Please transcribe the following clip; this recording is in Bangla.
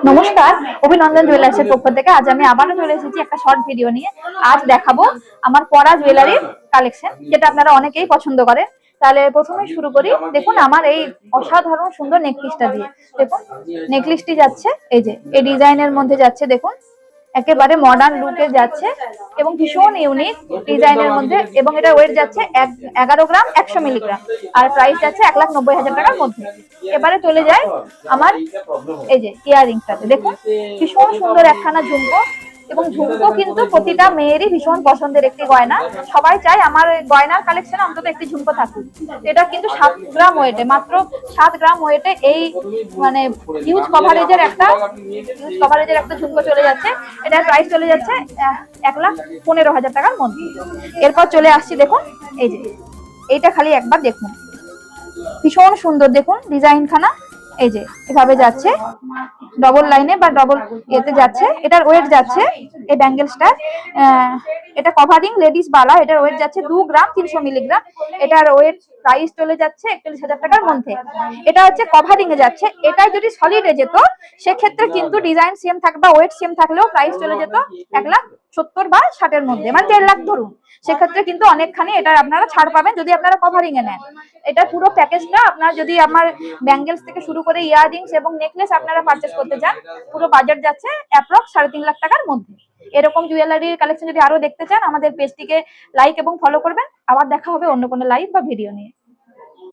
নমস্কার, অভিনন্দন জুয়েলার্সের পক্ষ থেকে আজ আমি আবারও চলে এসেছি একটা শর্ট ভিডিও নিয়ে। আজ দেখাবো আমার পরা জুয়েলারির কালেকশন, যেটা আপনারা অনেকেই পছন্দ করেন। তাহলে প্রথমে শুরু করি। দেখুন আমার এই অসাধারণ সুন্দর নেকপিসটা দিয়ে। দেখুন নেকলেসটি যাচ্ছে এই যে এই ডিজাইনের মধ্যে যাচ্ছে, দেখুন একেবারে মডার্ন লুকে যাচ্ছে এবং ভীষণ ইউনিক ডিজাইনের মধ্যে, এবং এটা ওয়েট যাচ্ছে 11 গ্রাম 100 মিলিগ্রাম, আর প্রাইস যাচ্ছে 1,90,000 টাকার মধ্যে। এবারে চলে যায় আমার এই যে ইয়াররিংটাতে। দেখুন ভীষণ সুন্দর একখানা ঝুমকো, এবং ঝুমকো কিন্তু প্রতিটা মেয়েরই ভীষণ পছন্দের একটি গয়না। সবাই চায় আমার গয়নার কালেকশনে অন্তত একটি ঝুমকো থাকুক। এটা কিন্তু 7 গ্রাম ওয়েটে, মাত্র 7 গ্রাম ওয়েটে এই মানে হিউজ কভারেজের একটা ঝুমকো চলে যাচ্ছে। এটার প্রাইস চলে যাচ্ছে 1,15,000 টাকার মধ্যে। এরপর চলে আসছি, দেখুন এই যে এইটা খালি একবার দেখুন, ভীষণ সুন্দর। দেখুন ডিজাইন খানা এই যে এভাবে যাচ্ছে, ডবল লাইনে বা ডবল এতে যাচ্ছে। এটার ওয়েট যাচ্ছে এই ব্যাঙ্গেলসটা, এটা কভারিং লেডিস বালা, এটার ওয়েট যাচ্ছে 2 গ্রাম 300 মিলিগ্রাম। এটার ওয়েট প্রাইস চলে যাচ্ছে 41,000 টাকার মধ্যে। এটা হচ্ছে কভারিং এ যাচ্ছে। এটাই যদি সলিডে যেত সেক্ষেত্রে কিন্তু ডিজাইন সেম থাকবে, ওয়েট সেম থাকলেও প্রাইস চলে যেত 1,70,000 বা 60-এর মধ্যে, মানে 1.5 লাখ ধরুন। সেক্ষেত্রে কিন্তু অনেকখানি এটা আপনারা ছাড় পাবেন যদি আপনারা কভারিং এ নেন। এটা পুরো প্যাকেজটা আপনারা যদি আমার ব্যাঙ্গেলস থেকে শুরু করে ইয়াররিংস এবং নেকলেস আপনারা পারচেস করতে চান, পুরো বাজেট যাচ্ছে অ্যাপ্রক্স 3.5 লাখ টাকার মধ্যে। এরকম জুয়েলারির কালেকশন যদি আরো দেখতে চান আমাদের পেজটিকে লাইক এবং ফলো করবেন। আবার দেখা হবে অন্য কোনো লাইভ বা ভিডিও নিয়ে।